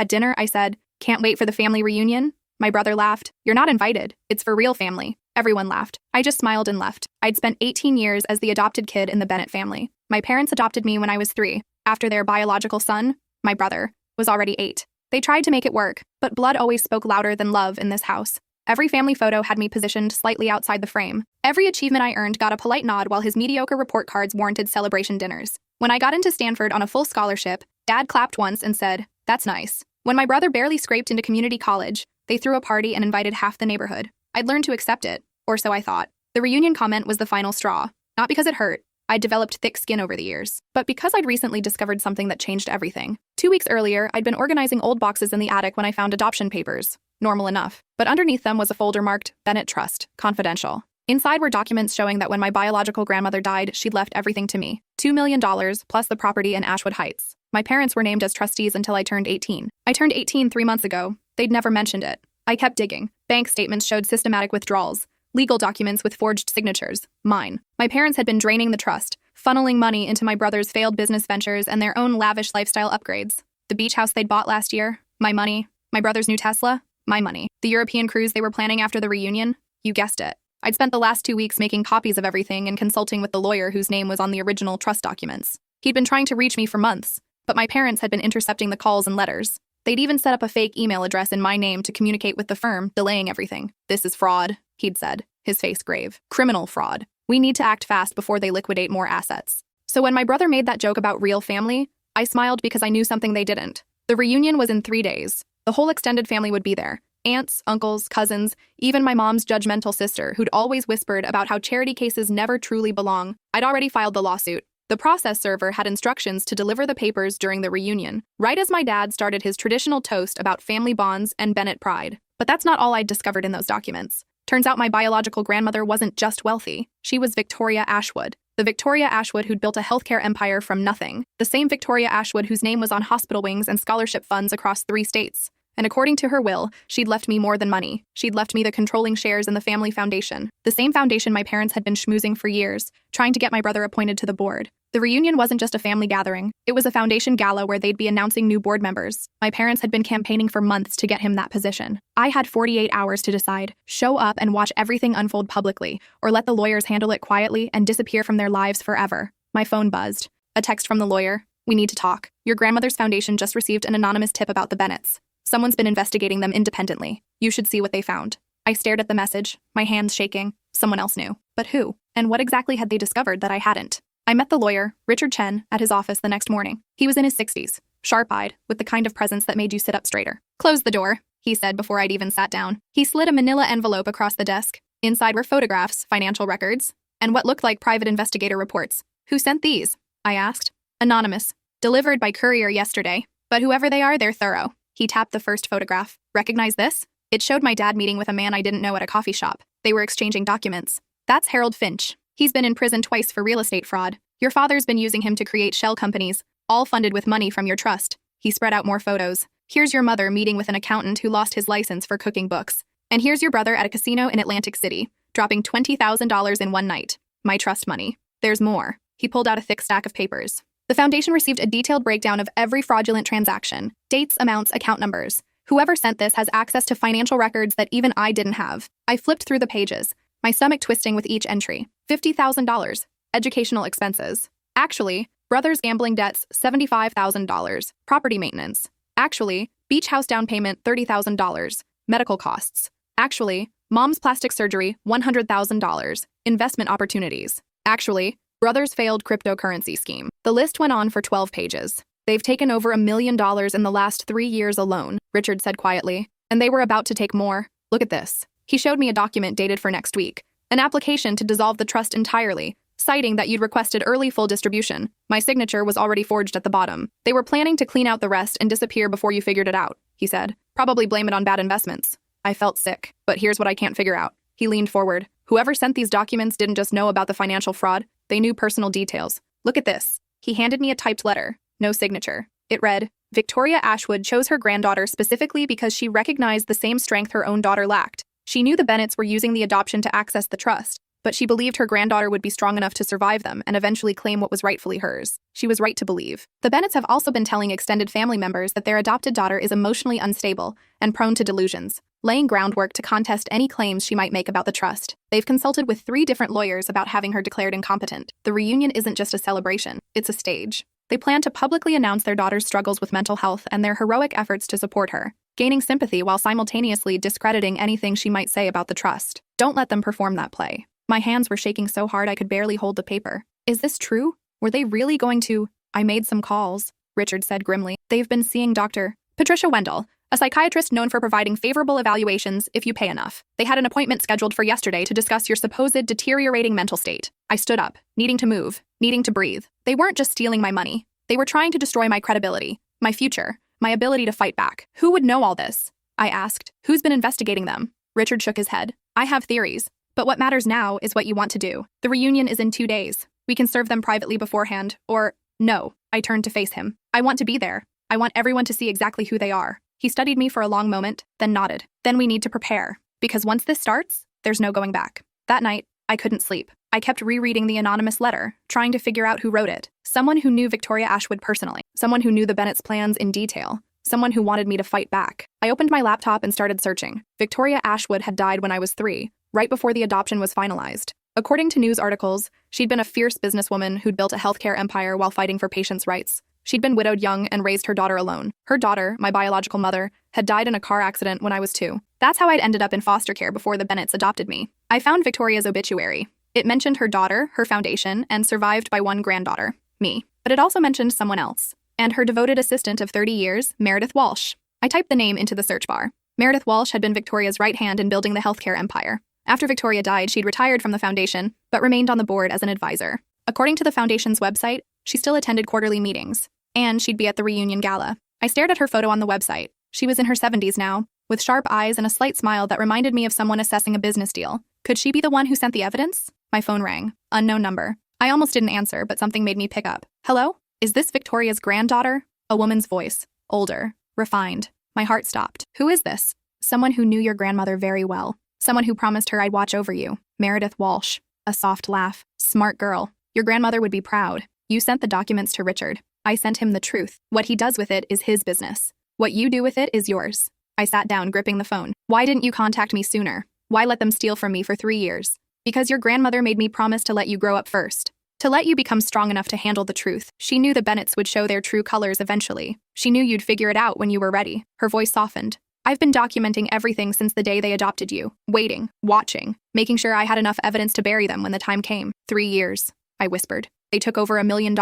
At dinner, I said, "Can't wait for the family reunion?" My brother laughed. "You're not invited. It's for real family." Everyone laughed. I just smiled and left. I'd spent 18 years as the adopted kid in the Bennett family. My parents adopted me when I was 3, after their biological son, my brother, was already 8. They tried to make it work, but blood always spoke louder than love in this house. Every family photo had me positioned slightly outside the frame. Every achievement I earned got a polite nod while his mediocre report cards warranted celebration dinners. When I got into Stanford on a full scholarship, Dad clapped once and said, "That's nice." When my brother barely scraped into community college, they threw a party and invited half the neighborhood. I'd learned to accept it, or so I thought. The reunion comment was the final straw, not because it hurt. I'd developed thick skin over the years, but because I'd recently discovered something that changed everything. 2 weeks earlier, I'd been organizing old boxes in the attic when I found adoption papers. Normal enough. But underneath them was a folder marked Bennett Trust, Confidential. Inside were documents showing that when my biological grandmother died, she'd left everything to me. $2 million plus the property in Ashwood Heights. My parents were named as trustees until I turned 18. I turned 18 3 months ago. They'd never mentioned it. I kept digging. Bank statements showed systematic withdrawals. Legal documents with forged signatures. Mine. My parents had been draining the trust, funneling money into my brother's failed business ventures and their own lavish lifestyle upgrades. The beach house they'd bought last year. My money. My brother's new Tesla. My money. The European cruise they were planning after the reunion. You guessed it. I'd spent the last 2 weeks making copies of everything and consulting with the lawyer whose name was on the original trust documents. He'd been trying to reach me for months, but my parents had been intercepting the calls and letters. They'd even set up a fake email address in my name to communicate with the firm, delaying everything. "This is fraud," he'd said, his face grave. "Criminal fraud. We need to act fast before they liquidate more assets." So when my brother made that joke about real family, I smiled because I knew something they didn't. The reunion was in 3 days. The whole extended family would be there. Aunts, uncles, cousins, even my mom's judgmental sister, who'd always whispered about how charity cases never truly belong. I'd already filed the lawsuit. The process server had instructions to deliver the papers during the reunion, right as my dad started his traditional toast about family bonds and Bennett pride. But that's not all I'd discovered in those documents. Turns out my biological grandmother wasn't just wealthy. She was Victoria Ashwood. The Victoria Ashwood who'd built a healthcare empire from nothing. The same Victoria Ashwood whose name was on hospital wings and scholarship funds across 3 states. And according to her will, she'd left me more than money. She'd left me the controlling shares in the family foundation. The same foundation my parents had been schmoozing for years, trying to get my brother appointed to the board. The reunion wasn't just a family gathering. It was a foundation gala where they'd be announcing new board members. My parents had been campaigning for months to get him that position. I had 48 hours to decide. Show up and watch everything unfold publicly, or let the lawyers handle it quietly and disappear from their lives forever. My phone buzzed. A text from the lawyer. "We need to talk. Your grandmother's foundation just received an anonymous tip about the Bennetts. Someone's been investigating them independently. You should see what they found." I stared at the message, my hands shaking. Someone else knew. But who? And what exactly had they discovered that I hadn't? I met the lawyer, Richard Chen, at his office the next morning. He was in his 60s, sharp-eyed, with the kind of presence that made you sit up straighter. "Close the door," he said before I'd even sat down. He slid a manila envelope across the desk. Inside were photographs, financial records, and what looked like private investigator reports. "Who sent these?" I asked. "Anonymous. Delivered by courier yesterday. But whoever they are, they're thorough." He tapped the first photograph. "Recognize this?" It showed my dad meeting with a man I didn't know at a coffee shop. They were exchanging documents. "That's Harold Finch. He's been in prison twice for real estate fraud. Your father's been using him to create shell companies, all funded with money from your trust." He spread out more photos. "Here's your mother meeting with an accountant who lost his license for cooking books. And here's your brother at a casino in Atlantic City, dropping $20,000 in one night. My trust money. There's more." He pulled out a thick stack of papers. The foundation received a detailed breakdown of every fraudulent transaction. Dates, amounts, account numbers. Whoever sent this has access to financial records that even I didn't have. I flipped through the pages, my stomach twisting with each entry. $50,000. Educational expenses. Actually, brother's gambling debts, $75,000. Property maintenance. Actually, beach house down payment, $30,000. Medical costs. Actually, mom's plastic surgery, $100,000. Investment opportunities. Actually, brother's failed cryptocurrency scheme. The list went on for 12 pages. "They've taken over $1 million in the last 3 years alone," Richard said quietly. "And they were about to take more. Look at this." He showed me a document dated for next week. An application to dissolve the trust entirely, citing that you'd requested early full distribution. My signature was already forged at the bottom. "They were planning to clean out the rest and disappear before you figured it out," he said. "Probably blame it on bad investments." I felt sick. "But here's what I can't figure out." He leaned forward. "Whoever sent these documents didn't just know about the financial fraud. They knew personal details. Look at this." He handed me a typed letter. No signature. It read, "Victoria Ashwood chose her granddaughter specifically because she recognized the same strength her own daughter lacked. She knew the Bennetts were using the adoption to access the trust. but she believed her granddaughter would be strong enough to survive them and eventually claim what was rightfully hers. She was right to believe. The Bennetts have also been telling extended family members that their adopted daughter is emotionally unstable and prone to delusions, laying groundwork to contest any claims she might make about the trust. They've consulted with 3 different lawyers about having her declared incompetent. The reunion isn't just a celebration, it's a stage. They plan to publicly announce their daughter's struggles with mental health and their heroic efforts to support her, gaining sympathy while simultaneously discrediting anything she might say about the trust. Don't let them perform that play. My hands were shaking so hard I could barely hold the paper. Is this true? Were they really going to? I made some calls, Richard said grimly. They've been seeing Dr. Patricia Wendell, a psychiatrist known for providing favorable evaluations if you pay enough. They had an appointment scheduled for yesterday to discuss your supposed deteriorating mental state. I stood up, needing to move, needing to breathe. They weren't just stealing my money. They were trying to destroy my credibility, my future, my ability to fight back. Who would know all this? I asked. Who's been investigating them? Richard shook his head. I have theories, but what matters now is what you want to do. The reunion is in 2 days. We can serve them privately beforehand, or no. I turned to face him. I want to be there. I want everyone to see exactly who they are. He studied me for a long moment, then nodded. Then we need to prepare, because once this starts, there's no going back. That night, I couldn't sleep. I kept rereading the anonymous letter, trying to figure out who wrote it. Someone who knew Victoria Ashwood personally. Someone who knew the Bennett's plans in detail. Someone who wanted me to fight back. I opened my laptop and started searching. Victoria Ashwood had died when I was 3, right before the adoption was finalized. According to news articles, she'd been a fierce businesswoman who'd built a healthcare empire while fighting for patients' rights. She'd been widowed young and raised her daughter alone. Her daughter, my biological mother, had died in a car accident when I was 2. That's how I'd ended up in foster care before the Bennetts adopted me. I found Victoria's obituary. It mentioned her daughter, her foundation, and survived by 1 granddaughter, me. But it also mentioned someone else, and her devoted assistant of 30 years, Meredith Walsh. I typed the name into the search bar. Meredith Walsh had been Victoria's right hand in building the healthcare empire. After Victoria died, she'd retired from the foundation, but remained on the board as an advisor. According to the foundation's website, she still attended quarterly meetings, and she'd be at the reunion gala. I stared at her photo on the website. She was in her 70s now, with sharp eyes and a slight smile that reminded me of someone assessing a business deal. Could she be the one who sent the evidence? My phone rang. Unknown number. I almost didn't answer, but something made me pick up. Hello? Is this Victoria's granddaughter? A woman's voice. Older. Refined. My heart stopped. Who is this? Someone who knew your grandmother very well. Someone who promised her I'd watch over you. Meredith Walsh. A soft laugh. Smart girl. Your grandmother would be proud. You sent the documents to Richard. I sent him the truth. What he does with it is his business. What you do with it is yours. I sat down, gripping the phone. Why didn't you contact me sooner? Why let them steal from me for 3 years? Because your grandmother made me promise to let you grow up first. To let you become strong enough to handle the truth. She knew the Bennetts would show their true colors eventually. She knew you'd figure it out when you were ready. Her voice softened. I've been documenting everything since the day they adopted you. Waiting, watching, making sure I had enough evidence to bury them when the time came. 3 years, I whispered. They took over $1 million.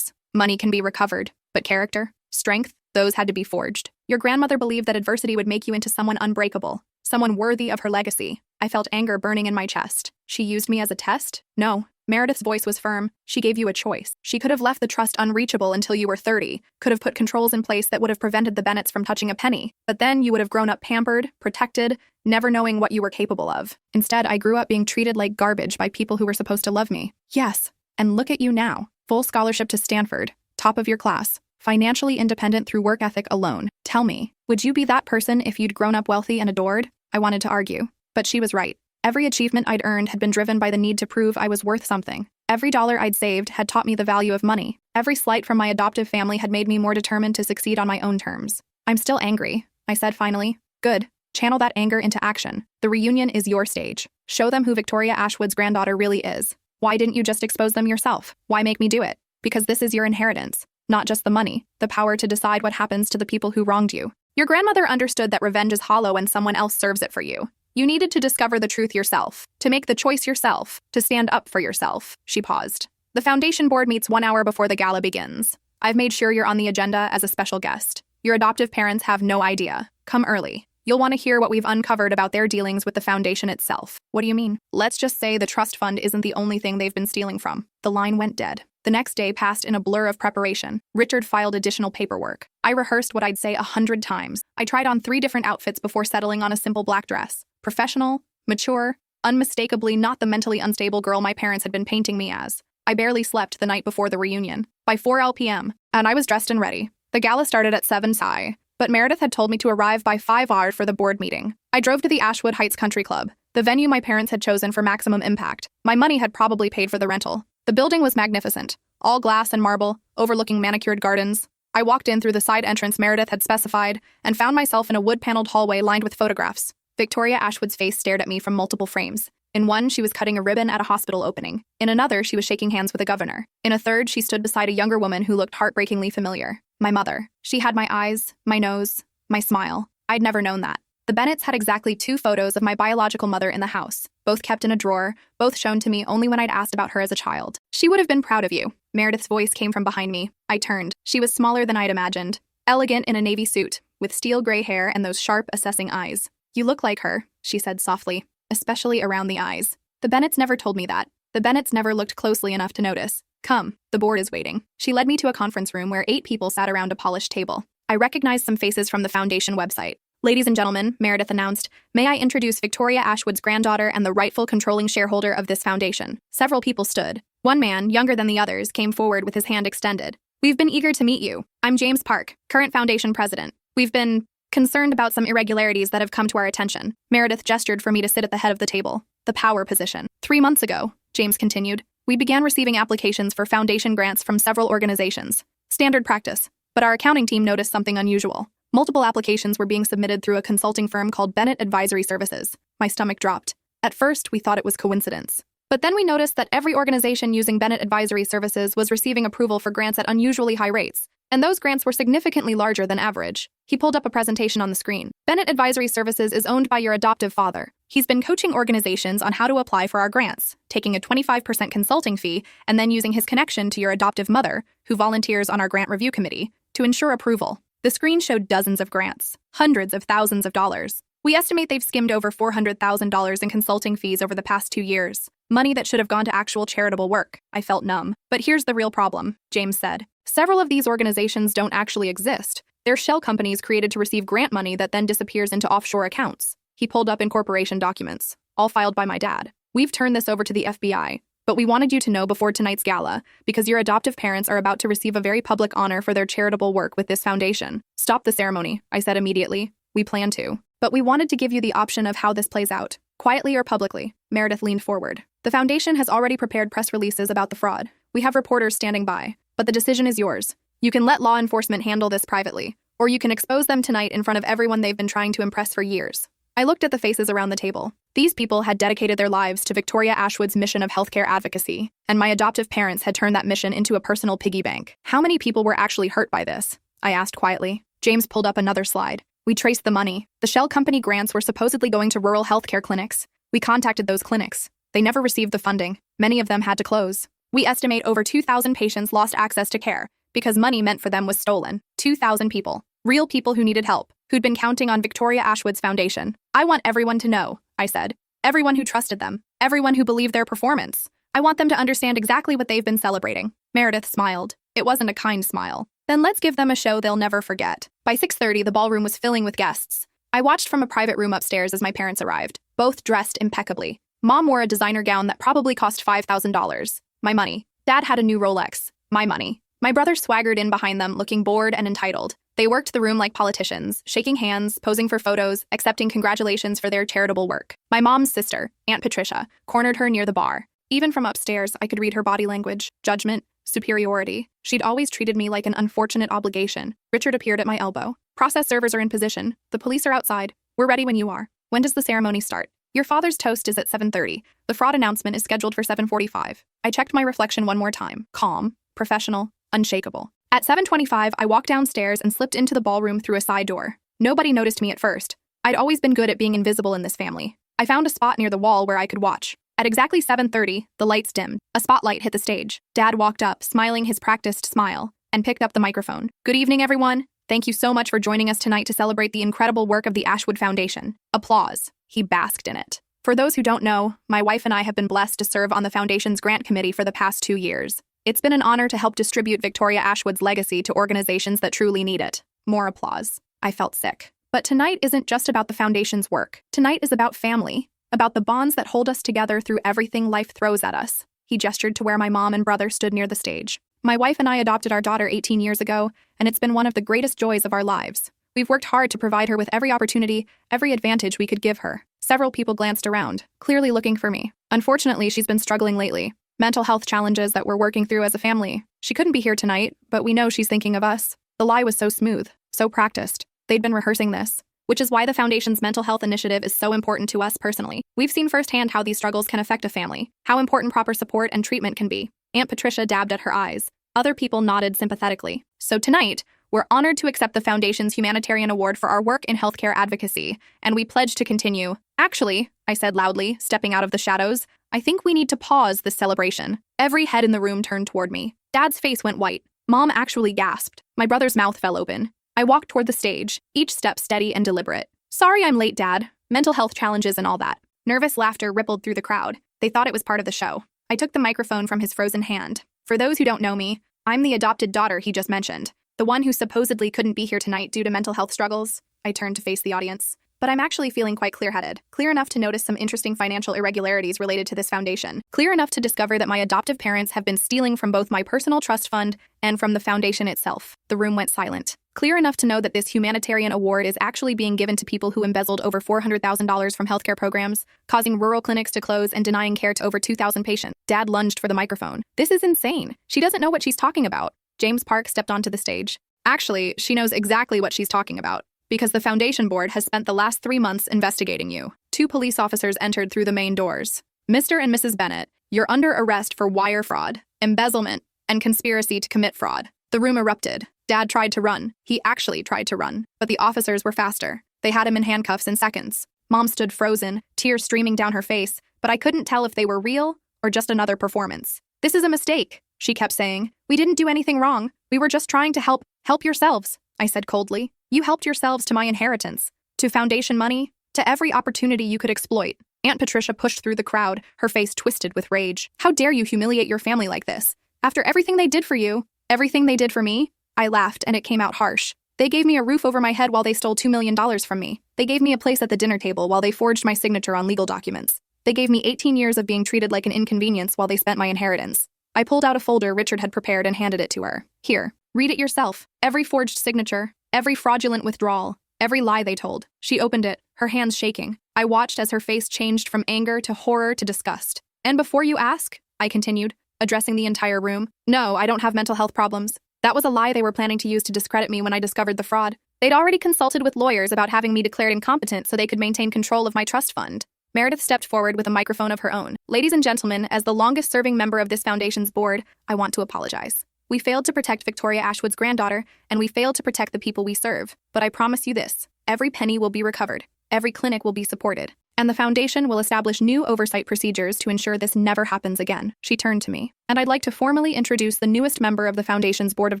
Money can be recovered, but character, strength, those had to be forged. Your grandmother believed that adversity would make you into someone unbreakable, someone worthy of her legacy. I felt anger burning in my chest. She used me as a test? No. Meredith's voice was firm. She gave you a choice. She could have left the trust unreachable until you were 30, could have put controls in place that would have prevented the Bennetts from touching a penny. But then you would have grown up pampered, protected, never knowing what you were capable of. Instead, I grew up being treated like garbage by people who were supposed to love me. Yes, and look at you now. Full scholarship to Stanford, top of your class, financially independent through work ethic alone. Tell me, would you be that person if you'd grown up wealthy and adored? I wanted to argue, but she was right. Every achievement I'd earned had been driven by the need to prove I was worth something. Every dollar I'd saved had taught me the value of money. Every slight from my adoptive family had made me more determined to succeed on my own terms. I'm still angry, I said finally. Good. Channel that anger into action. The reunion is your stage. Show them who Victoria Ashwood's granddaughter really is. Why didn't you just expose them yourself? Why make me do it? Because this is your inheritance. Not just the money, the power to decide what happens to the people who wronged you. Your grandmother understood that revenge is hollow when someone else serves it for you. You needed to discover the truth yourself, to make the choice yourself, to stand up for yourself. She paused. The foundation board meets 1 hour before the gala begins. I've made sure you're on the agenda as a special guest. Your adoptive parents have no idea. Come early. You'll want to hear what we've uncovered about their dealings with the foundation itself. What do you mean? Let's just say the trust fund isn't the only thing they've been stealing from. The line went dead. The next day passed in a blur of preparation. Richard filed additional paperwork. I rehearsed what I'd say 100 times. I tried on 3 different outfits before settling on a simple black dress. Professional, mature, unmistakably not the mentally unstable girl my parents had been painting me as. I barely slept the night before the reunion. By 4 p.m., and I was dressed and ready. The gala started at 7 Psi. but Meredith had told me to arrive by 5 hours for the board meeting. I drove to the Ashwood Heights Country Club, the venue my parents had chosen for maximum impact. My money had probably paid for the rental. The building was magnificent, all glass and marble, overlooking manicured gardens. I walked in through the side entrance Meredith had specified and found myself in a wood-paneled hallway lined with photographs. Victoria Ashwood's face stared at me from multiple frames. In one, she was cutting a ribbon at a hospital opening. In another, she was shaking hands with a governor. In a third, she stood beside a younger woman who looked heartbreakingly familiar. My mother. She had my eyes, my nose, my smile. I'd never known that. The Bennetts had exactly 2 photos of my biological mother in the house, both kept in a drawer, both shown to me only when I'd asked about her as a child. She would have been proud of you. Meredith's voice came from behind me. I turned. She was smaller than I'd imagined. Elegant in a navy suit, with steel gray hair and those sharp, assessing eyes. You look like her, she said softly, especially around the eyes. The Bennetts never told me that. The Bennetts never looked closely enough to notice. Come, the board is waiting. She led me to a conference room where 8 people sat around a polished table. I recognized some faces from the foundation website. Ladies and gentlemen, Meredith announced, may I introduce Victoria Ashwood's granddaughter and the rightful controlling shareholder of this foundation. Several people stood. One man, younger than the others, came forward with his hand extended. We've been eager to meet you. I'm James Park, current foundation president. We've been concerned about some irregularities that have come to our attention. Meredith gestured for me to sit at the head of the table, the power position. 3 months ago, James continued, we began receiving applications for foundation grants from several organizations. Standard practice. But our accounting team noticed something unusual. Multiple applications were being submitted through a consulting firm called Bennett Advisory Services. My stomach dropped. At first, we thought it was coincidence. But then we noticed that every organization using Bennett Advisory Services was receiving approval for grants at unusually high rates, and those grants were significantly larger than average. He pulled up a presentation on the screen. Bennett Advisory Services is owned by your adoptive father. He's been coaching organizations on how to apply for our grants, taking a 25% consulting fee, and then using his connection to your adoptive mother, who volunteers on our grant review committee, to ensure approval. The screen showed dozens of grants, hundreds of thousands of dollars. We estimate they've skimmed over $400,000 in consulting fees over the past 2 years. Money that should have gone to actual charitable work. I felt numb. But here's the real problem, James said. Several of these organizations don't actually exist. They're shell companies created to receive grant money that then disappears into offshore accounts. He pulled up incorporation documents, all filed by my dad. We've turned this over to the FBI. But we wanted you to know before tonight's gala, because your adoptive parents are about to receive a very public honor for their charitable work with this foundation. Stop the ceremony, I said immediately. We plan to. But we wanted to give you the option of how this plays out, quietly or publicly. Meredith leaned forward. The foundation has already prepared press releases about the fraud. We have reporters standing by. But the decision is yours. You can let law enforcement handle this privately, or you can expose them tonight in front of everyone they've been trying to impress for years. I looked at the faces around the table. These people had dedicated their lives to Victoria Ashwood's mission of healthcare advocacy, and my adoptive parents had turned that mission into a personal piggy bank. How many people were actually hurt by this? I asked quietly. James pulled up another slide. We traced the money. The shell company grants were supposedly going to rural healthcare clinics. We contacted those clinics. They never received the funding. Many of them had to close. We estimate over 2,000 patients lost access to care because money meant for them was stolen. 2,000 people. Real people who needed help, who'd been counting on Victoria Ashwood's foundation. I want everyone to know, I said. Everyone who trusted them. Everyone who believed their performance. I want them to understand exactly what they've been celebrating. Meredith smiled. It wasn't a kind smile. Then let's give them a show they'll never forget. By 6:30, the ballroom was filling with guests. I watched from a private room upstairs as my parents arrived, both dressed impeccably. Mom wore a designer gown that probably cost $5,000. My money. Dad had a new Rolex. My money. My brother swaggered in behind them, looking bored and entitled. They worked the room like politicians, shaking hands, posing for photos, accepting congratulations for their charitable work. My mom's sister, Aunt Patricia, cornered her near the bar. Even from upstairs, I could read her body language, judgment, superiority. She'd always treated me like an unfortunate obligation. Richard appeared at my elbow. Process servers are in position. The police are outside. We're ready when you are. When does the ceremony start? Your father's toast is at 7:30. The fraud announcement is scheduled for 7:45. I checked my reflection one more time. Calm, professional, unshakable. At 7:25, I walked downstairs and slipped into the ballroom through a side door. Nobody noticed me at first. I'd always been good at being invisible in this family. I found a spot near the wall where I could watch. At exactly 7:30, the lights dimmed. A spotlight hit the stage. Dad walked up, smiling his practiced smile, and picked up the microphone. Good evening, everyone. Thank you so much for joining us tonight to celebrate the incredible work of the Ashwood Foundation. Applause. He basked in it. For those who don't know, my wife and I have been blessed to serve on the Foundation's grant committee for the past 2 years. It's been an honor to help distribute Victoria Ashwood's legacy to organizations that truly need it. More applause. I felt sick. But tonight isn't just about the Foundation's work. Tonight is about family, about the bonds that hold us together through everything life throws at us. He gestured to where my mom and brother stood near the stage. My wife and I adopted our daughter 18 years ago, and it's been one of the greatest joys of our lives. We've worked hard to provide her with every opportunity, every advantage we could give her. Several people glanced around, clearly looking for me. Unfortunately, she's been struggling lately. Mental health challenges that we're working through as a family. She couldn't be here tonight, but we know she's thinking of us. The lie was so smooth, so practiced. They'd been rehearsing this, which is why the Foundation's mental health initiative is so important to us personally. We've seen firsthand how these struggles can affect a family, how important proper support and treatment can be. Aunt Patricia dabbed at her eyes. Other people nodded sympathetically. So tonight, we're honored to accept the Foundation's Humanitarian Award for our work in healthcare advocacy, and we pledge to continue. Actually, I said loudly, stepping out of the shadows, I think we need to pause this celebration. Every head in the room turned toward me. Dad's face went white. Mom actually gasped. My brother's mouth fell open. I walked toward the stage, each step steady and deliberate. Sorry I'm late, Dad. Mental health challenges and all that. Nervous laughter rippled through the crowd. They thought it was part of the show. I took the microphone from his frozen hand. For those who don't know me, I'm the adopted daughter he just mentioned. The one who supposedly couldn't be here tonight due to mental health struggles. I turned to face the audience. But I'm actually feeling quite clear-headed. Clear enough to notice some interesting financial irregularities related to this foundation. Clear enough to discover that my adoptive parents have been stealing from both my personal trust fund and from the foundation itself. The room went silent. Clear enough to know that this humanitarian award is actually being given to people who embezzled over $400,000 from healthcare programs, causing rural clinics to close and denying care to over 2,000 patients. Dad lunged for the microphone. This is insane. She doesn't know what she's talking about. James Park stepped onto the stage. Actually, she knows exactly what she's talking about. Because the Foundation Board has spent the last 3 months investigating you. 2 police officers entered through the main doors. Mr. and Mrs. Bennett, you're under arrest for wire fraud, embezzlement, and conspiracy to commit fraud. The room erupted. Dad tried to run. He actually tried to run. But the officers were faster. They had him in handcuffs in seconds. Mom stood frozen, tears streaming down her face, but I couldn't tell if they were real or just another performance. This is a mistake, she kept saying. We didn't do anything wrong. We were just trying to help yourselves, I said coldly. You helped yourselves to my inheritance, to foundation money, to every opportunity you could exploit. Aunt Patricia pushed through the crowd, her face twisted with rage. How dare you humiliate your family like this? After everything they did for you, everything they did for me? I laughed, and it came out harsh. They gave me a roof over my head while they stole $2 million from me. They gave me a place at the dinner table while they forged my signature on legal documents. They gave me 18 years of being treated like an inconvenience while they spent my inheritance. I pulled out a folder Richard had prepared and handed it to her. Here, read it yourself. Every forged signature, every fraudulent withdrawal, every lie they told. She opened it, her hands shaking. I watched as her face changed from anger to horror to disgust. And before you ask, I continued, addressing the entire room, no, I don't have mental health problems. That was a lie they were planning to use to discredit me when I discovered the fraud. They'd already consulted with lawyers about having me declared incompetent so they could maintain control of my trust fund. Meredith stepped forward with a microphone of her own. Ladies and gentlemen, as the longest-serving member of this foundation's board, I want to apologize. We failed to protect Victoria Ashwood's granddaughter, and we failed to protect the people we serve. But I promise you this, every penny will be recovered, every clinic will be supported, and the foundation will establish new oversight procedures to ensure this never happens again. She turned to me, and I'd like to formally introduce the newest member of the foundation's board of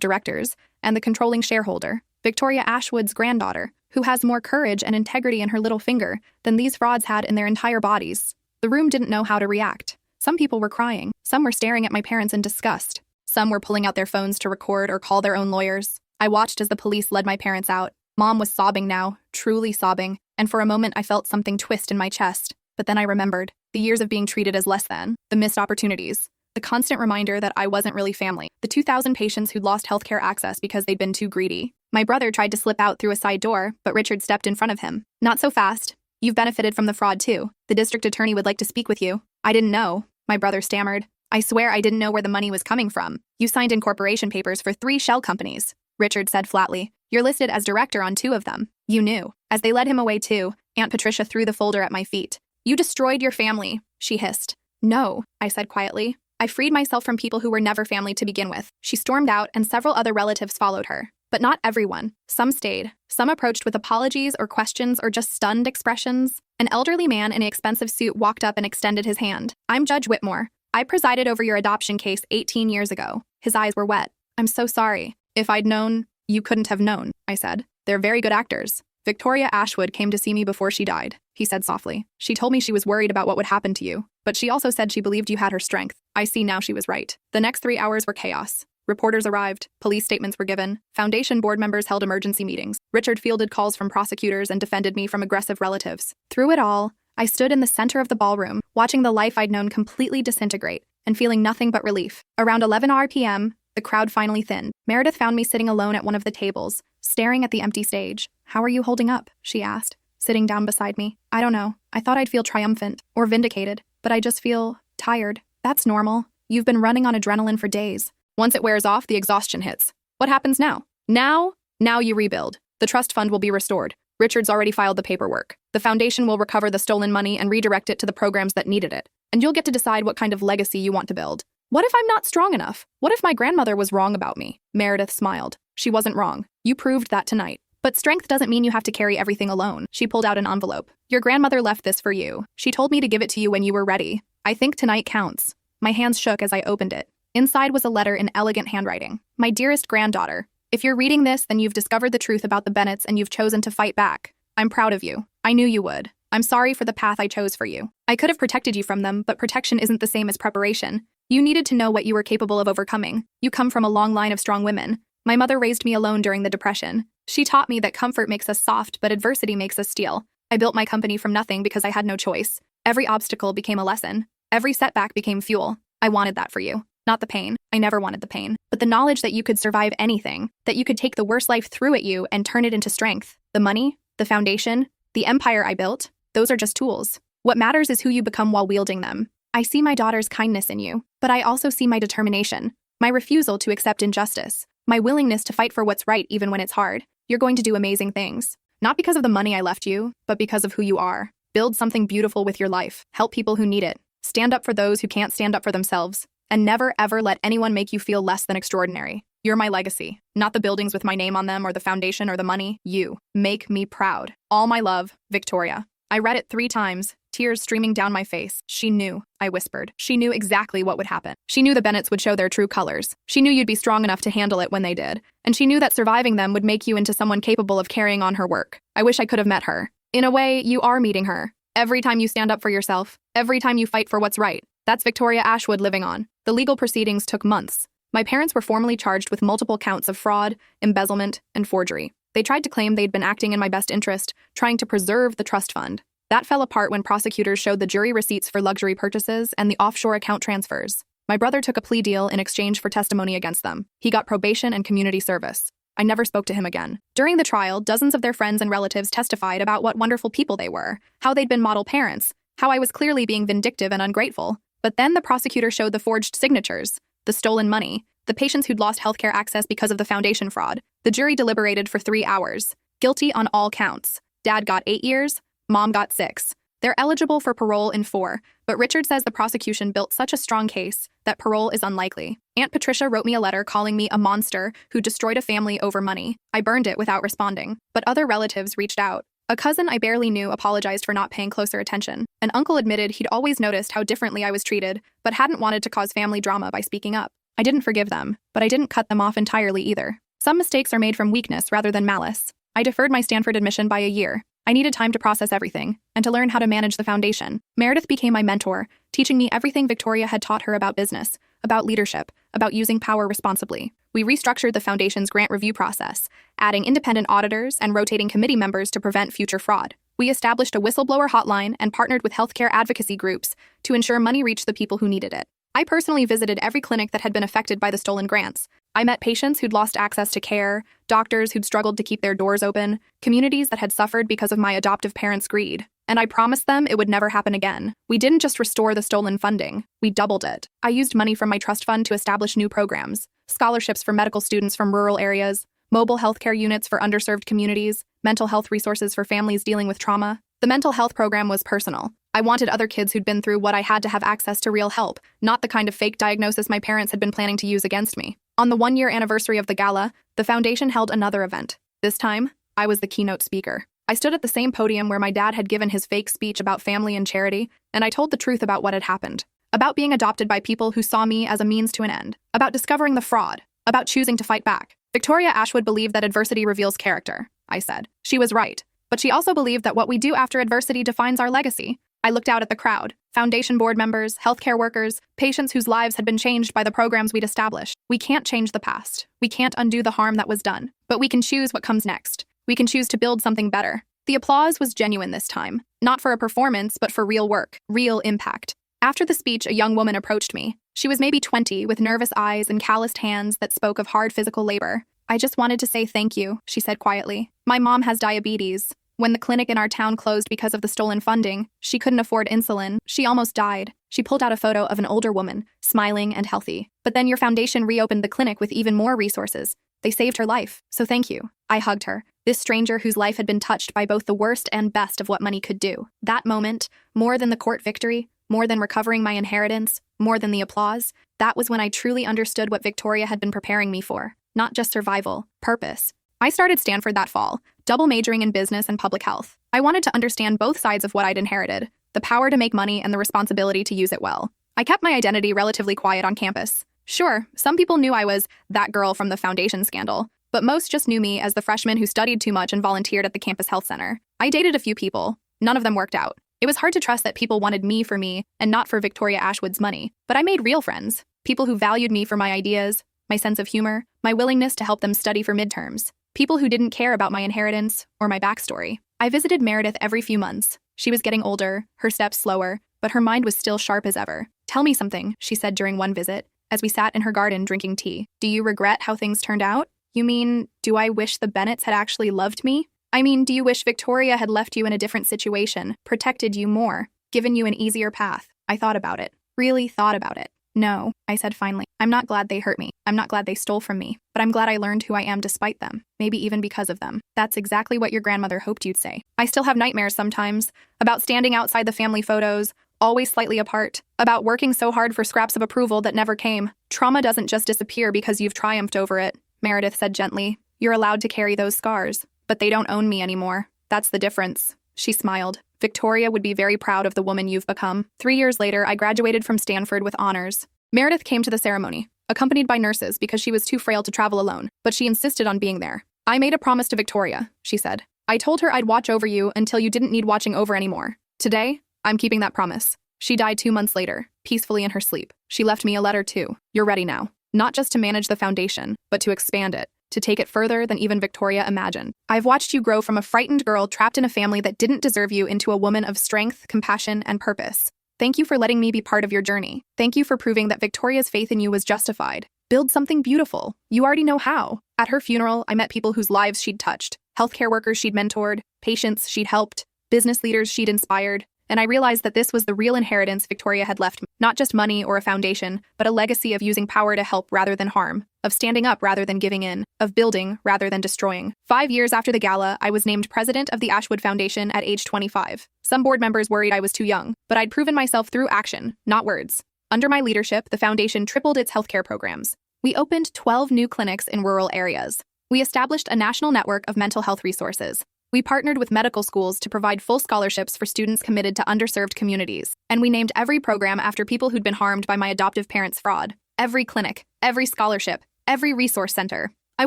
directors and the controlling shareholder, Victoria Ashwood's granddaughter, who has more courage and integrity in her little finger than these frauds had in their entire bodies. The room didn't know how to react. Some people were crying, some were staring at my parents in disgust. Some were pulling out their phones to record or call their own lawyers. I watched as the police led my parents out. Mom was sobbing now, truly sobbing, and for a moment I felt something twist in my chest. But then I remembered the years of being treated as less than, the missed opportunities, the constant reminder that I wasn't really family, the 2,000 patients who'd lost healthcare access because they'd been too greedy. My brother tried to slip out through a side door, but Richard stepped in front of him. Not so fast. You've benefited from the fraud too. The district attorney would like to speak with you. I didn't know, my brother stammered. I swear I didn't know where the money was coming from. You signed incorporation papers for 3 shell companies, Richard said flatly. You're listed as director on 2 of them. You knew. As they led him away too, Aunt Patricia threw the folder at my feet. You destroyed your family, she hissed. No, I said quietly. I freed myself from people who were never family to begin with. She stormed out and several other relatives followed her. But not everyone. Some stayed. Some approached with apologies or questions or just stunned expressions. An elderly man in an expensive suit walked up and extended his hand. I'm Judge Whitmore. I presided over your adoption case 18 years ago. His eyes were wet. I'm so sorry. If I'd known, you couldn't have known, I said. They're very good actors. Victoria Ashwood came to see me before she died, he said softly. She told me she was worried about what would happen to you, but she also said she believed you had her strength. I see now she was right. The next 3 hours were chaos. Reporters arrived, police statements were given, foundation board members held emergency meetings. Richard fielded calls from prosecutors and defended me from aggressive relatives. Through it all, I stood in the center of the ballroom, watching the life I'd known completely disintegrate and feeling nothing but relief. Around 11 p.m., the crowd finally thinned. Meredith found me sitting alone at one of the tables, staring at the empty stage. "How are you holding up?" she asked, sitting down beside me. "I don't know. I thought I'd feel triumphant or vindicated, but I just feel tired." "That's normal. You've been running on adrenaline for days. Once it wears off, the exhaustion hits. What happens now?" Now you rebuild. The trust fund will be restored. Richard's already filed the paperwork. The foundation will recover the stolen money and redirect it to the programs that needed it. And you'll get to decide what kind of legacy you want to build. "What if I'm not strong enough? What if my grandmother was wrong about me?" Meredith smiled. "She wasn't wrong. You proved that tonight. But strength doesn't mean you have to carry everything alone." She pulled out an envelope. "Your grandmother left this for you. She told me to give it to you when you were ready. I think tonight counts." My hands shook as I opened it. Inside was a letter in elegant handwriting. "My dearest granddaughter, if you're reading this, then you've discovered the truth about the Bennetts and you've chosen to fight back. I'm proud of you. I knew you would. I'm sorry for the path I chose for you. I could have protected you from them, but protection isn't the same as preparation. You needed to know what you were capable of overcoming. You come from a long line of strong women. My mother raised me alone during the Depression. She taught me that comfort makes us soft, but adversity makes us steel. I built my company from nothing because I had no choice. Every obstacle became a lesson. Every setback became fuel. I wanted that for you. Not the pain. I never wanted the pain. But the knowledge that you could survive anything, that you could take the worst life threw at you and turn it into strength. The money, the foundation, the empire I built, those are just tools. What matters is who you become while wielding them. I see my daughter's kindness in you, but I also see my determination, my refusal to accept injustice, my willingness to fight for what's right even when it's hard. You're going to do amazing things. Not because of the money I left you, but because of who you are. Build something beautiful with your life. Help people who need it. Stand up for those who can't stand up for themselves. And never, ever let anyone make you feel less than extraordinary. You're my legacy. Not the buildings with my name on them or the foundation or the money. You. Make me proud. All my love, Victoria." I read it 3 times, tears streaming down my face. "She knew," I whispered. "She knew exactly what would happen. She knew the Bennetts would show their true colors. She knew you'd be strong enough to handle it when they did. And she knew that surviving them would make you into someone capable of carrying on her work. I wish I could have met her. In a way, you are meeting her. Every time you stand up for yourself, every time you fight for what's right. That's Victoria Ashwood living on." The legal proceedings took months. My parents were formally charged with multiple counts of fraud, embezzlement, and forgery. They tried to claim they'd been acting in my best interest, trying to preserve the trust fund. That fell apart when prosecutors showed the jury receipts for luxury purchases and the offshore account transfers. My brother took a plea deal in exchange for testimony against them. He got probation and community service. I never spoke to him again. During the trial, dozens of their friends and relatives testified about what wonderful people they were, how they'd been model parents, how I was clearly being vindictive and ungrateful. But then the prosecutor showed the forged signatures, the stolen money, the patients who'd lost healthcare access because of the foundation fraud. The jury deliberated for 3 hours. Guilty on all counts. Dad got 8 years, Mom got 6. They're eligible for parole in 4, but Richard says the prosecution built such a strong case that parole is unlikely. Aunt Patricia wrote me a letter calling me a monster who destroyed a family over money. I burned it without responding, but other relatives reached out. A cousin I barely knew apologized for not paying closer attention. An uncle admitted he'd always noticed how differently I was treated, but hadn't wanted to cause family drama by speaking up. I didn't forgive them, but I didn't cut them off entirely either. Some mistakes are made from weakness rather than malice. I deferred my Stanford admission by a year. I needed time to process everything, and to learn how to manage the foundation. Meredith became my mentor, teaching me everything Victoria had taught her about business, about leadership, about using power responsibly. We restructured the foundation's grant review process, adding independent auditors and rotating committee members to prevent future fraud. We established a whistleblower hotline and partnered with healthcare advocacy groups to ensure money reached the people who needed it. I personally visited every clinic that had been affected by the stolen grants. I met patients who'd lost access to care, doctors who'd struggled to keep their doors open, communities that had suffered because of my adoptive parents' greed. And I promised them it would never happen again. We didn't just restore the stolen funding, we doubled it. I used money from my trust fund to establish new programs, scholarships for medical students from rural areas, mobile healthcare units for underserved communities, mental health resources for families dealing with trauma. The mental health program was personal. I wanted other kids who'd been through what I had to have access to real help, not the kind of fake diagnosis my parents had been planning to use against me. On the 1-year anniversary of the gala, the foundation held another event. This time, I was the keynote speaker. I stood at the same podium where my dad had given his fake speech about family and charity, and I told the truth about what had happened. About being adopted by people who saw me as a means to an end. About discovering the fraud. About choosing to fight back. Victoria Ashwood believed that adversity reveals character, I said. She was right. But she also believed that what we do after adversity defines our legacy. I looked out at the crowd. Foundation board members, healthcare workers, patients whose lives had been changed by the programs we'd established. We can't change the past. We can't undo the harm that was done. But we can choose what comes next. We can choose to build something better. The applause was genuine this time. Not for a performance, but for real work, real impact. After the speech, a young woman approached me. She was maybe 20, with nervous eyes and calloused hands that spoke of hard physical labor. I just wanted to say thank you, she said quietly. My mom has diabetes. When the clinic in our town closed because of the stolen funding, she couldn't afford insulin. She almost died. She pulled out a photo of an older woman, smiling and healthy. But then your foundation reopened the clinic with even more resources. They saved her life, so thank you. I hugged her, this stranger whose life had been touched by both the worst and best of what money could do. That moment, more than the court victory, more than recovering my inheritance, more than the applause, that was when I truly understood what Victoria had been preparing me for. Not just survival, purpose. I started Stanford that fall, double majoring in business and public health. I wanted to understand both sides of what I'd inherited, the power to make money and the responsibility to use it well. I kept my identity relatively quiet on campus. Sure, some people knew I was that girl from the foundation scandal, but most just knew me as the freshman who studied too much and volunteered at the campus health center. I dated a few people. None of them worked out. It was hard to trust that people wanted me for me and not for Victoria Ashwood's money. But I made real friends, people who valued me for my ideas, my sense of humor, my willingness to help them study for midterms. People who didn't care about my inheritance or my backstory. I visited Meredith every few months. She was getting older, her steps slower, but her mind was still sharp as ever. Tell me something, she said during one visit, as we sat in her garden drinking tea. Do you regret how things turned out? You mean, do I wish the Bennetts had actually loved me? I mean, do you wish Victoria had left you in a different situation, protected you more, given you an easier path? I thought about it. Really thought about it. No, I said finally. I'm not glad they hurt me. I'm not glad they stole from me. But I'm glad I learned who I am despite them. Maybe even because of them. That's exactly what your grandmother hoped you'd say. I still have nightmares sometimes. About standing outside the family photos, always slightly apart. About working so hard for scraps of approval that never came. Trauma doesn't just disappear because you've triumphed over it, Meredith said gently. You're allowed to carry those scars. But they don't own me anymore. That's the difference. She smiled. Victoria would be very proud of the woman you've become. 3 years later, I graduated from Stanford with honors. Meredith came to the ceremony, accompanied by nurses because she was too frail to travel alone, but she insisted on being there. I made a promise to Victoria, she said. I told her I'd watch over you until you didn't need watching over anymore. Today, I'm keeping that promise. She died 2 months later, peacefully in her sleep. She left me a letter too. You're ready now. Not just to manage the foundation, but to expand it. To take it further than even Victoria imagined. I've watched you grow from a frightened girl trapped in a family that didn't deserve you into a woman of strength, compassion, and purpose. Thank you for letting me be part of your journey. Thank you for proving that Victoria's faith in you was justified. Build something beautiful. You already know how. At her funeral, I met people whose lives she'd touched. Healthcare workers she'd mentored, patients she'd helped, business leaders she'd inspired. And I realized that this was the real inheritance Victoria had left me. Not just money or a foundation, but a legacy of using power to help rather than harm, of standing up rather than giving in, of building rather than destroying. 5 years after the gala, I was named president of the Ashwood Foundation at age 25. Some board members worried I was too young, but I'd proven myself through action, not words. Under my leadership, the foundation tripled its healthcare programs. We opened 12 new clinics in rural areas. We established a national network of mental health resources. We partnered with medical schools to provide full scholarships for students committed to underserved communities. And we named every program after people who'd been harmed by my adoptive parents' fraud. Every clinic, every scholarship, every resource center. I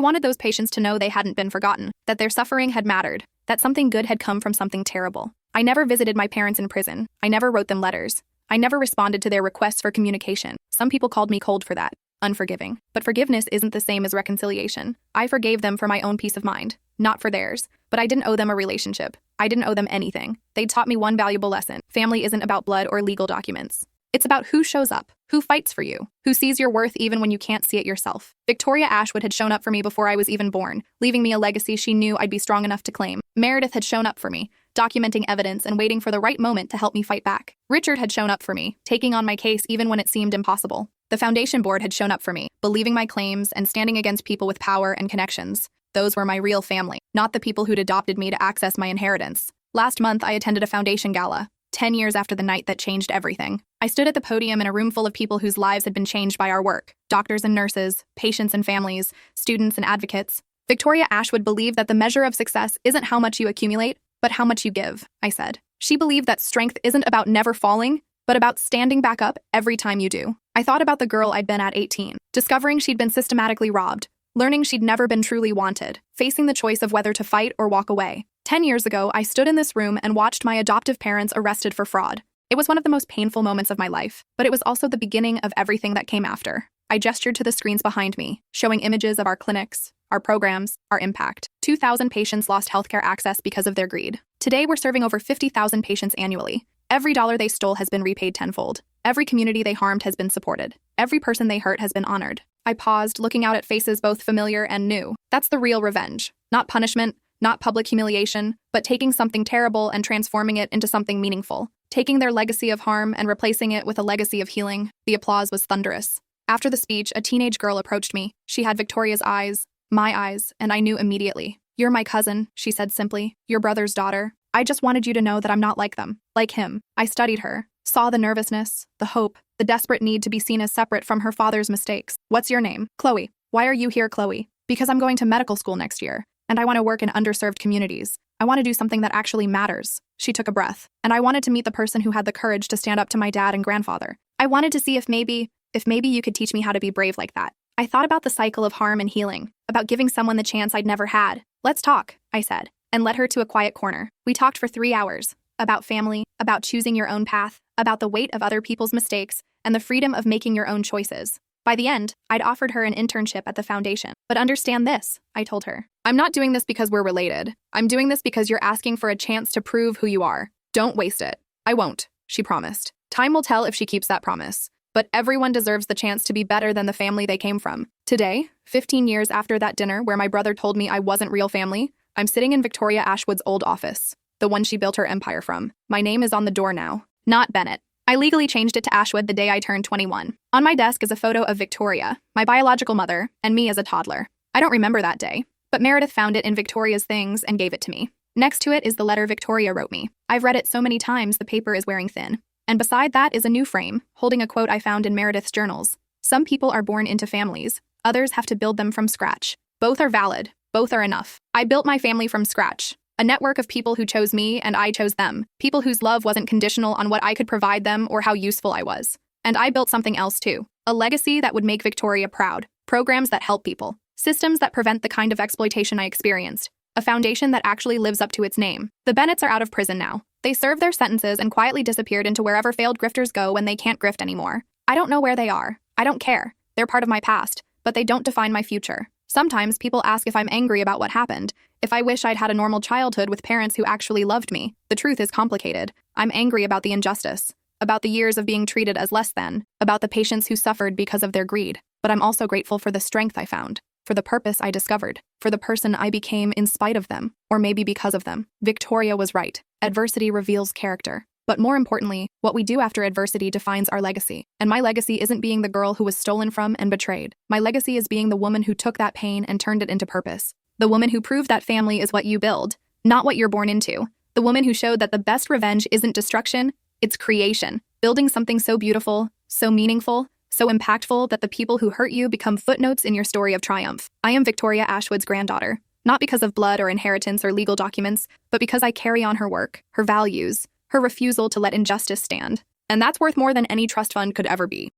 wanted those patients to know they hadn't been forgotten, that their suffering had mattered, that something good had come from something terrible. I never visited my parents in prison. I never wrote them letters. I never responded to their requests for communication. Some people called me cold for that. Unforgiving. But forgiveness isn't the same as reconciliation. I forgave them for my own peace of mind, not for theirs. But I didn't owe them a relationship. I didn't owe them anything. They taught me one valuable lesson. Family isn't about blood or legal documents. It's about who shows up, who fights for you, who sees your worth even when you can't see it yourself. Victoria Ashwood had shown up for me before I was even born, leaving me a legacy she knew I'd be strong enough to claim. Meredith had shown up for me, documenting evidence and waiting for the right moment to help me fight back. Richard had shown up for me, taking on my case even when it seemed impossible. The foundation board had shown up for me, believing my claims and standing against people with power and connections. Those were my real family, not the people who'd adopted me to access my inheritance. Last month, I attended a foundation gala, 10 years after the night that changed everything. I stood at the podium in a room full of people whose lives had been changed by our work. Doctors and nurses, patients and families, students and advocates. Victoria Ashwood believed that the measure of success isn't how much you accumulate, but how much you give, I said. She believed that strength isn't about never falling, but about standing back up every time you do. I thought about the girl I'd been at 18, discovering she'd been systematically robbed, learning she'd never been truly wanted, facing the choice of whether to fight or walk away. 10 years ago, I stood in this room and watched my adoptive parents arrested for fraud. It was one of the most painful moments of my life, but it was also the beginning of everything that came after. I gestured to the screens behind me, showing images of our clinics, our programs, our impact. 2,000 patients lost healthcare access because of their greed. Today, we're serving over 50,000 patients annually. Every dollar they stole has been repaid tenfold. Every community they harmed has been supported. Every person they hurt has been honored. I paused, looking out at faces both familiar and new. That's the real revenge. Not punishment, not public humiliation, but taking something terrible and transforming it into something meaningful. Taking their legacy of harm and replacing it with a legacy of healing. The applause was thunderous. After the speech, a teenage girl approached me. She had Victoria's eyes, my eyes, and I knew immediately. "You're my cousin," she said simply. "Your brother's daughter. I just wanted you to know that I'm not like them. Like him." I studied her, saw the nervousness, the hope, the desperate need to be seen as separate from her father's mistakes. "What's your name?" "Chloe." "Why are you here, Chloe?" "Because I'm going to medical school next year, and I want to work in underserved communities. I want to do something that actually matters." She took a breath. "And I wanted to meet the person who had the courage to stand up to my dad and grandfather. I wanted to see if maybe you could teach me how to be brave like that." I thought about the cycle of harm and healing, about giving someone the chance I'd never had. "Let's talk," I said, and led her to a quiet corner. We talked for 3 hours, about family, about choosing your own path, about the weight of other people's mistakes, and the freedom of making your own choices. By the end, I'd offered her an internship at the foundation. "But understand this," I told her. "I'm not doing this because we're related. I'm doing this because you're asking for a chance to prove who you are. Don't waste it." "I won't," she promised. Time will tell if she keeps that promise. But everyone deserves the chance to be better than the family they came from. Today, 15 years after that dinner where my brother told me I wasn't real family, I'm sitting in Victoria Ashwood's old office, the one she built her empire from. My name is on the door now, not Bennett. I legally changed it to Ashwood the day I turned 21. On my desk is a photo of Victoria, my biological mother, and me as a toddler. I don't remember that day, but Meredith found it in Victoria's things and gave it to me. Next to it is the letter Victoria wrote me. I've read it so many times the paper is wearing thin. And beside that is a new frame, holding a quote I found in Meredith's journals. "Some people are born into families. Others have to build them from scratch. Both are valid. Both are enough. I built my family from scratch. A network of people who chose me and I chose them. People whose love wasn't conditional on what I could provide them or how useful I was. And I built something else too. A legacy that would make Victoria proud. Programs that help people. Systems that prevent the kind of exploitation I experienced. A foundation that actually lives up to its name. The Bennetts are out of prison now. They served their sentences and quietly disappeared into wherever failed grifters go when they can't grift anymore. I don't know where they are. I don't care. They're part of my past, but they don't define my future. Sometimes people ask if I'm angry about what happened, if I wish I'd had a normal childhood with parents who actually loved me. The truth is complicated. I'm angry about the injustice, about the years of being treated as less than, about the patients who suffered because of their greed. But I'm also grateful for the strength I found, for the purpose I discovered, for the person I became in spite of them, or maybe because of them. Victoria was right. Adversity reveals character. But more importantly, what we do after adversity defines our legacy. And my legacy isn't being the girl who was stolen from and betrayed. My legacy is being the woman who took that pain and turned it into purpose. The woman who proved that family is what you build, not what you're born into. The woman who showed that the best revenge isn't destruction, it's creation. Building something so beautiful, so meaningful, so impactful that the people who hurt you become footnotes in your story of triumph. I am Victoria Ashwood's granddaughter. Not because of blood or inheritance or legal documents, but because I carry on her work, her values, her refusal to let injustice stand. And that's worth more than any trust fund could ever be.